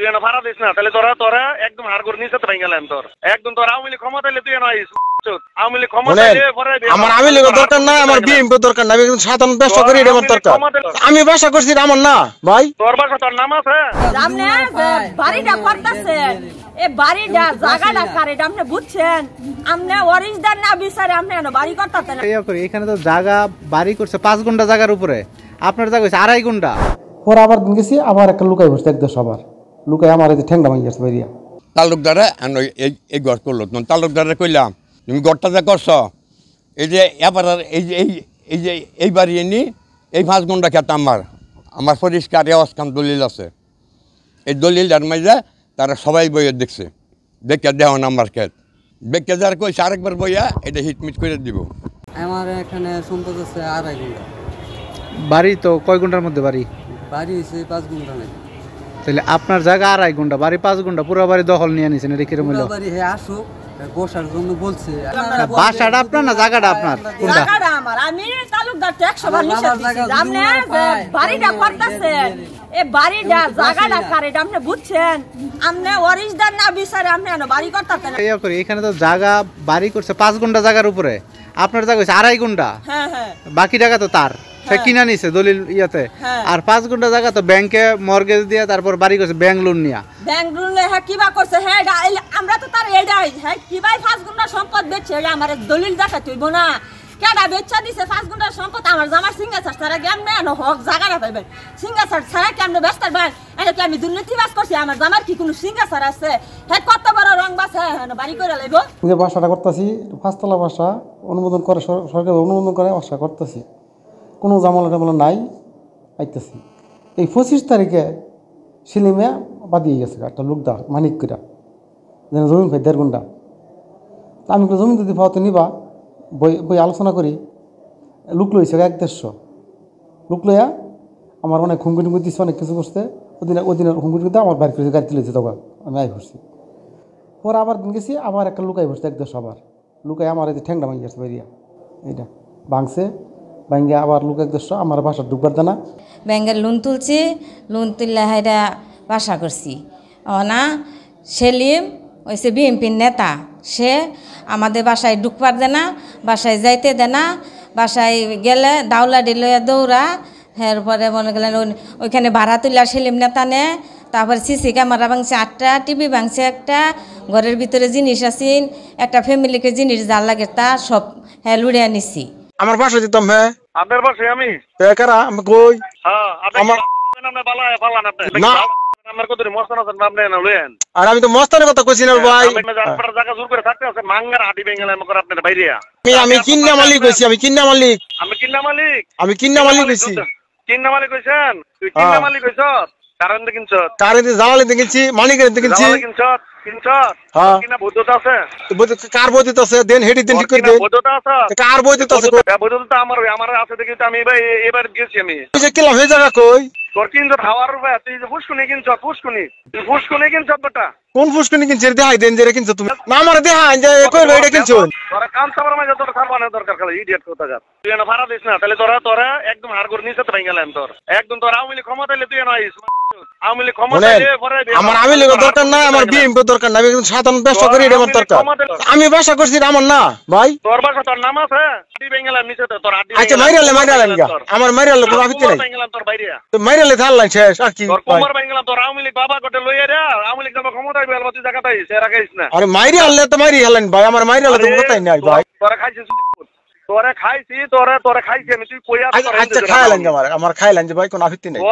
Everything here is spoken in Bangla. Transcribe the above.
তুই এনে ভাড়া দিস না, তাহলে তোরা তোরা একদম হার করে নিচে ভেঙে গেলেন। তোর একদম তোর আওয়ামী লীগ ক্ষমতা এলে তুই এনে আওয়ামী লীগ ক্ষমতা আমার আওয়ামী লীগের দরকার নাই, আমার বিএনপি দরকার নাই, সাধারণ ব্যবসা করি এটা আমার দরকার। আমি ব্যবসা করছি আমার না ভাই, তোর বাসা তোর নাম আছে। আপনি বাড়িটা করতেছেন, এই বাড়িটা জায়গাটা কারে আপনি বুঝছেন? আপনি অরিজিনাল না বিচারে আপনি বাড়ি করতেছেন। এখানে তো জায়গা বাড়ি করছে 5 গুন্টা জায়গার উপরে, আপনার জায়গা হচ্ছে 2.5 গুন্টা। পরে আবার দিন গেছি, আবার একটা লুকাই বসছে একদম সবার লুকাই আমার এই ঠ্যাংটা ভাঙি গেছে বেরিয়া। তালুকদারে এই ঘর করলো, তালুকদারে কইলাম তুমি ঘরটা যা করছ, এই যে এবার এই যে এই বাড়ি এনি এই 5 গুন্টা খেত আমার পরিষ্কার অস্কান দলিল আছে। এই দলিলটার মাঝে তারা সবাই বইয়ে দেখছে, দেখে দেওয়া আমার ক্ষেত দেখে যার কইছে আরেকবার বইয়া এটা হিটমিট করে দিব। আমার এখানে সম্পদ আছে 2.5 গুন্টা। বাড়ি তো কয় গুন্টার মধ্যে বাড়ি? বাড়ি হচ্ছে 5 গুন্টা নাকি। তাহলে আপনার জায়গা 2.5 গুন্টা, বাড়ি 5 গুন্টা, পুরো বাড়ি দখল নিয়ে নিছেন। এটা কিরকম হলো? বাড়ি হে আসুক বসার জন্য বলছে। বাসাটা আপনার না জায়গাটা আপনার? কোনটা? জায়গাটা আমার। আমি তালুকদার 100 বার নিষেধ দিছি। আপনি বাড়িটা করতেছেন, এই বাড়িটা জায়গাটা কারে আপনি বুঝছেন? আপনি অরিজিনাল না বিচারে আপনি বাড়ি করতেছেন। এখানে তো জায়গা বাড়ি করছে 5 গুন্টা জায়গার উপরে, আপনার জায়গা হচ্ছে 2.5 গুন্টা। হ্যাঁ হ্যাঁ, বাকি টাকা তো তার, সে কিনা নিছে দলিল ইয়াতে। আর 5 গুন্টা জায়গা তো ব্যাংকে মর্গেজ দিয়ে তারপর বাড়ি করছে ব্যাংক লোন নিয়া। ব্যাংক লোন লে হ্যাঁ কিবা করছে? হ্যাঁ আমরা তো তার এটাই হ্যাঁ কিবাই 5 গুন্টা সম্পদ বেচছে, এটা আমার দলিল দেখাতে হইব না? কেডা বেচা দিছে 5 গুন্টা সম্পদ? আমার জামার সিঙ্গাসার ছাড়া কেমনে হক জায়গাটা পাইবেন? সিঙ্গাসার ছাড়া কেমনে ব্যস্ত পাইবেন? এটা কি আমি দুর্নীতিবাজ করছি? আমার জামার কি কোনো সিঙ্গাসার আছে? হ্যাঁ কত বড় রং বাসে বাড়ি করে লাইব। যে বাসাটা করতেছি 5 তলা বাসা, অনুমোদন করে সরকার অনুমোদন করে বাসা করতেছি, কোনো জামালা টামালা নাই। আইতেছি এই 25 তারিখে সিলিমে বাদিয়ে গেছে একটা লোকদা মানিক কইরা, যেন জমিন ভাই 1.5 গুন্টা। আমি জমিন যদি পাওয়া তো নিবা, বই বই আলোচনা করি। লুক লইছে 1-150 লুক লইয়া আমার অনেক হুমকি টুমকি দিচ্ছে, অনেক কিছু করছে। ওদিনের হুমকি টুমকি আমার বাড়ি করে গাড়িতে লইছে, তখন আমি আই করছি। পরে আবার দিন গেছি, আবার একটা লুকাই বসছে 1-150 আবার লুকাই আমার এই ঠ্যাংটা ভাঙি গেছে বেরিয়া। এইটা ভাঙছে, ভাঙ্গে আবার লুক 1-150 আমার বাসা ঢুকবার দেনা। ব্যাংকের লোন তুলছি, লোন তুললে হাইরা বাসা করছি। না সেলিম হয়েছে বিএনপির নেতা, সে আমাদের বাসায় ঢুকবার দেনা, বাসায় যাইতে দেনা, বাসায় গেলে দাউলা দিল দৌড়া। এরপরে মনে গেলেন ওইখানে ভাড়া তুললে সেলিম নেতা নে। তারপরে সিসি ক্যামেরা ভাঙছে 8টা, টিভি ভাঙছে 1টা, ঘরের ভিতরে জিনিস আছেন, একটা ফ্যামিলিকে জিনিস যা লাগে তা সব হ্যাঁ লুড়ে নিছি। আমার বাসা দিতাম। হ্যাঁ আপনার বাসায় আমি কারা আমি কই? হ্যাঁ আমার না আমার কত মস্তান আছেন আপনি না লয়েন। আর আমি তো মস্তানের কথা কইছি না ভাই। আপনার জায়গা জোর করে থাকতে আছে, মাঙ্গার হাঁটি ভেঙে গেলেন মকর আপনার বাইরে। আমি কিন্না মালিক কইছি, আমি কিন্না মালিক, আমি কিন্না মালিক, আমি কিন্না মালিক কইছি। কিন্না মালিক কইছেন? তুই কিন্না মালিক কইছ? কারণ দেখিনছ? কারেন্টে জ্বালানি দেখেছি, মালিকের দেখেছি। কিনা বৈধতা আছে? কার বৈধতা আছে? দেন হেডি দেন ঠিক করে দেন। বৈধতা আছে? কার বৈধতা আছে? বৈধতা আমার আছে দেখি তো। আমি এবার গেছি। আমি তুই যে কিলা হয়ে জায়গা কই? তোর কিনছ হাওয়ার রূপে, তুই যে ফুসকুনি কিনছ, ফুসকুনি তুই ফুসকুনি কিনছ বেটা। কোন ফুসকুনি কিনছ? দেখাই দেন যে কিনছ তুমি। না আমার দেখাই যে কইলো এটা কিনছ। তোরা কাম সাবার মাঝে তোর সারবানা দরকার খালি ইডিয়েট কথা যা। তুই এনে ভাড়া দিস না, তাহলে তোরা তোরা একদম হার করে নিচে ভেঙে গেলেন। তোর একদম তোর আওয়ামী লীগ ক্ষমতা এলে তুই এনে আইস। আওয়ামী লীগ ক্ষমতা এলে পরে আমার আওয়ামী লীগের দরকার নাই, আমার বিএনপি দরকার নাই, আমি সাধারণ ব্যবসা করি এটা আমার দরকার। আমি ব্যবসা করছি আমার না ভাই। তোর বাসা তোর নাম আছে? হাঁটি ভেঙে গেলাম নিচে তোর হাঁটি। আচ্ছা মাইরালে আমার মাইরালে কোনো আপত্তি নাই। ভেঙে গেলাম তোর বাইরে, তো মাইরালে থাকলাম শেষ আর কি। তোর কোমর ভেঙে গেলাম। তোর আওয়ামী লীগ বাবা গোটে লইয়া রে, আওয়ামী লীগ ক্ষমতা আইবে আলবাতি জায়গা তাই সে রাখাইস না। আরে মাইরি আনলে তো মাইরি হলেন ভাই, আমার মাইরালে তো কথাই নাই ভাই। তোরা খাইছিস? তোরা খাইছি, তোরা খাইছি আমি। তুই কই আছিস? আচ্ছা খাইলেন যে আমার খাইলেন যে ভাই কোনো আপত্তি নাই।